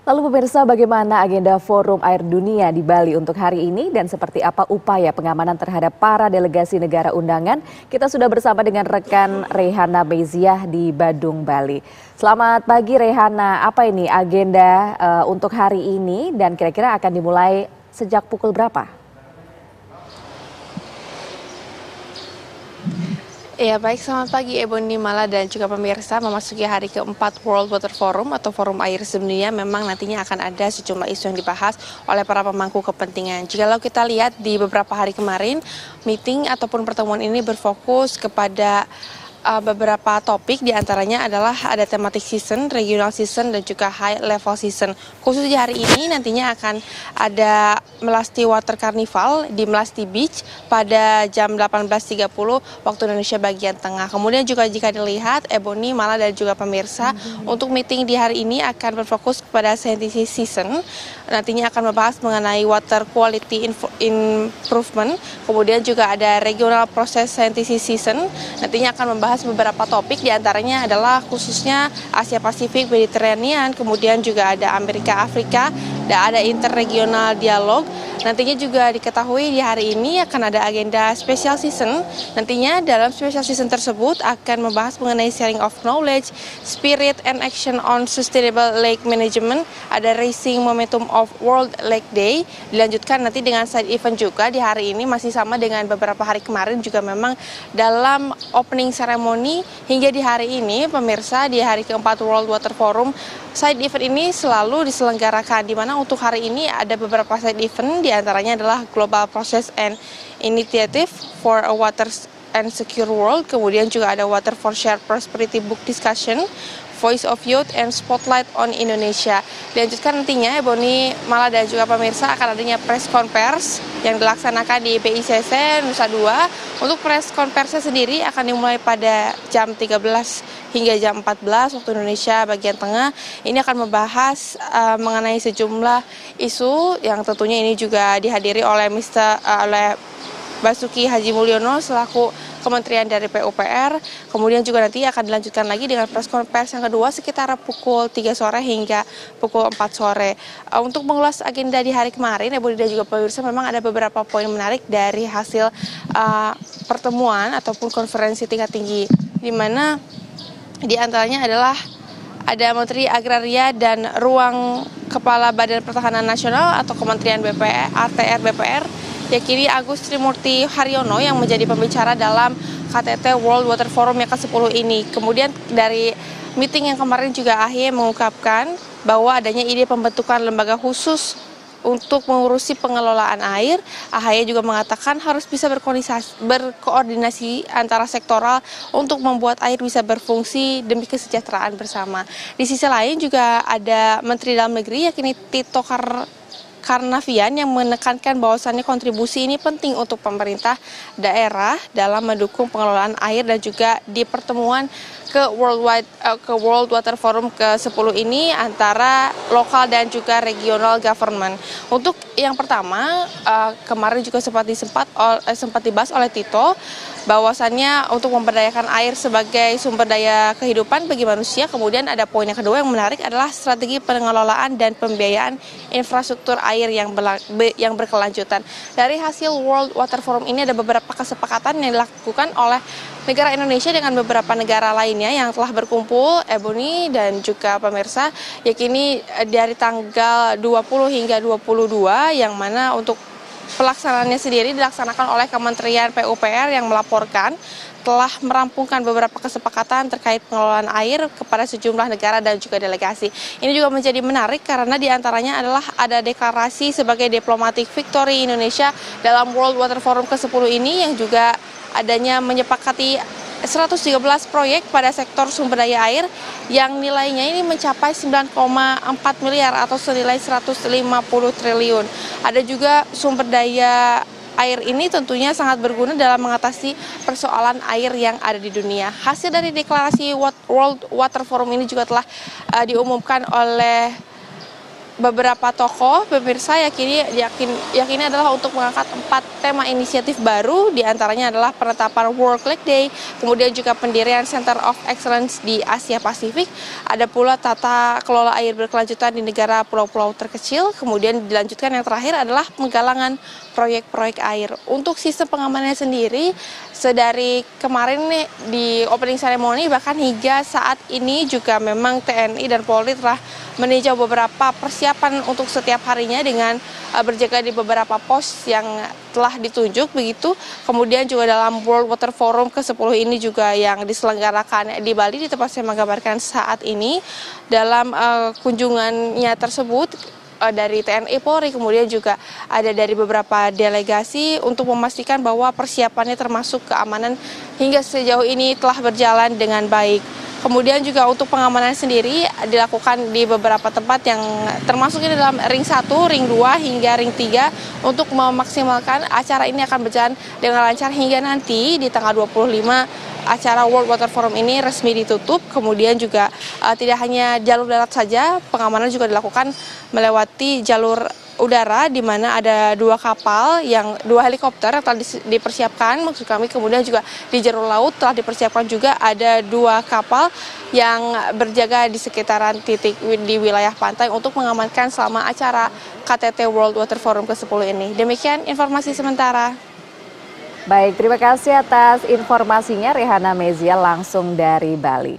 Lalu pemirsa, bagaimana agenda Forum Air Dunia di Bali untuk hari ini dan seperti apa upaya pengamanan terhadap para delegasi negara undangan? Kita sudah bersama dengan rekan Rehana Beziah di Badung, Bali. Selamat pagi Rehana, apa ini agenda untuk hari ini dan kira-kira akan dimulai sejak pukul berapa? Ya baik, selamat pagi Ebony Mala dan juga pemirsa. Memasuki hari keempat World Water Forum atau Forum Air Sedunia, memang nantinya akan ada sejumlah isu yang dibahas oleh para pemangku kepentingan. Jikalau kita lihat di beberapa hari kemarin, meeting ataupun pertemuan ini berfokus kepada beberapa topik, diantaranya adalah ada thematic season, regional season, dan juga high level season. Khusus di hari ini nantinya akan ada Melasti Water Carnival di Melasti Beach pada jam 18.30 waktu Indonesia bagian tengah. Kemudian juga jika dilihat Ebony, Mala, dan juga pemirsa, untuk meeting di hari ini akan berfokus kepada scientific season. Nantinya akan membahas mengenai water quality improvement. Kemudian juga ada regional process scientific season. Nantinya akan membahas beberapa topik, diantaranya adalah khususnya Asia Pasifik, Mediterranean, kemudian juga ada Amerika Afrika, dan ada interregional dialog. Nantinya juga diketahui di hari ini akan ada agenda special season. Nantinya dalam special season tersebut akan membahas mengenai sharing of knowledge, spirit and action on sustainable lake management, ada raising momentum of World Lake Day. Dilanjutkan nanti dengan side event juga di hari ini, masih sama dengan beberapa hari kemarin, juga memang dalam opening ceremony hingga di hari ini pemirsa, di hari keempat World Water Forum, side event ini selalu diselenggarakan, di mana untuk hari ini ada beberapa side event, diantaranya adalah Global Process and Initiative for a Water and Secure World, kemudian juga ada Water for Shared Prosperity Book Discussion, Voice of Youth and Spotlight on Indonesia. Dilanjutkan nantinya Ebony, Mala, dan juga pemirsa akan adanya press conference yang dilaksanakan di BICC Nusa Dua. Untuk press conference sendiri akan dimulai pada jam 13 hingga jam 14 waktu Indonesia bagian tengah. Ini akan membahas mengenai sejumlah isu yang tentunya ini juga dihadiri oleh oleh Basuki Haji Mulyono selaku Kementerian dari PUPR. Kemudian juga nanti akan dilanjutkan lagi dengan press conference yang kedua sekitar pukul 3 sore hingga pukul 4 sore. Untuk mengulas agenda di hari kemarin, Ibu dan juga pemirsa, memang ada beberapa poin menarik dari hasil pertemuan ataupun konferensi tingkat tinggi, di mana di antaranya adalah ada Menteri Agraria dan Ruang Kepala Badan Pertahanan Nasional atau Kementerian ATR BPR, yakini Agus Trimurti Haryono, yang menjadi pembicara dalam KTT World Water Forum yang ke-10 ini. Kemudian dari meeting yang kemarin juga AHY mengungkapkan bahwa adanya ide pembentukan lembaga khusus untuk mengurusi pengelolaan air. AHY juga mengatakan harus bisa berkoordinasi antara sektoral untuk membuat air bisa berfungsi demi kesejahteraan bersama. Di sisi lain juga ada Menteri Dalam Negeri yakni Tito Karnavian yang menekankan bahwasannya kontribusi ini penting untuk pemerintah daerah dalam mendukung pengelolaan air, dan juga di pertemuan ke World Water Forum ke-10 ini antara lokal dan juga regional government. Untuk yang pertama, kemarin juga sempat dibahas oleh Tito bahwasannya untuk memberdayakan air sebagai sumber daya kehidupan bagi manusia. Kemudian ada poin yang kedua yang menarik adalah strategi pengelolaan dan pembiayaan infrastruktur air yang berkelanjutan. Dari hasil World Water Forum ini ada beberapa kesepakatan yang dilakukan oleh negara Indonesia dengan beberapa negara lainnya yang telah berkumpul, Ebony dan juga pemirsa, yakni dari tanggal 20 hingga 22, yang mana untuk pelaksanaannya sendiri dilaksanakan oleh Kementerian PUPR yang melaporkan telah merampungkan beberapa kesepakatan terkait pengelolaan air kepada sejumlah negara dan juga delegasi. Ini juga menjadi menarik karena diantaranya adalah ada deklarasi sebagai diplomatic victory Indonesia dalam World Water Forum ke-10 ini, yang juga adanya menyepakati 113 proyek pada sektor sumber daya air yang nilainya ini mencapai 9,4 miliar atau senilai 150 triliun. Ada juga sumber daya air ini tentunya sangat berguna dalam mengatasi persoalan air yang ada di dunia. Hasil dari deklarasi World Water Forum ini juga telah diumumkan oleh beberapa tokoh pemirsa yakini adalah untuk mengangkat 4 tema inisiatif baru, diantaranya adalah penetapan World Lake Day, kemudian juga pendirian Center of Excellence di Asia Pasifik, ada pula tata kelola air berkelanjutan di negara pulau-pulau terkecil, kemudian dilanjutkan yang terakhir adalah penggalangan proyek-proyek air. Untuk sistem pengamanannya sendiri, sedari kemarin nih di opening ceremony bahkan hingga saat ini juga memang TNI dan Polri telah meninjau beberapa persiapan untuk setiap harinya dengan berjaga di beberapa pos yang telah ditunjuk begitu. Kemudian juga dalam World Water Forum ke-10 ini juga yang diselenggarakan di Bali, di tempat saya menggambarkan saat ini, dalam kunjungannya tersebut dari TNI Polri, kemudian juga ada dari beberapa delegasi untuk memastikan bahwa persiapannya termasuk keamanan hingga sejauh ini telah berjalan dengan baik. Kemudian juga untuk pengamanan sendiri dilakukan di beberapa tempat yang termasuk ini dalam ring 1, ring 2, hingga ring 3 untuk memaksimalkan acara ini akan berjalan dengan lancar hingga nanti di tanggal 25 acara World Water Forum ini resmi ditutup. Kemudian juga tidak hanya jalur darat saja, pengamanan juga dilakukan melewati jalur udara, di mana ada 2 kapal, 2 helikopter yang telah dipersiapkan, maksud kami. Kemudian juga di jalur laut telah dipersiapkan juga ada 2 kapal yang berjaga di sekitaran titik di wilayah pantai untuk mengamankan selama acara KTT World Water Forum ke-10 ini. Demikian informasi sementara. Baik, terima kasih atas informasinya Rehana Mezia langsung dari Bali.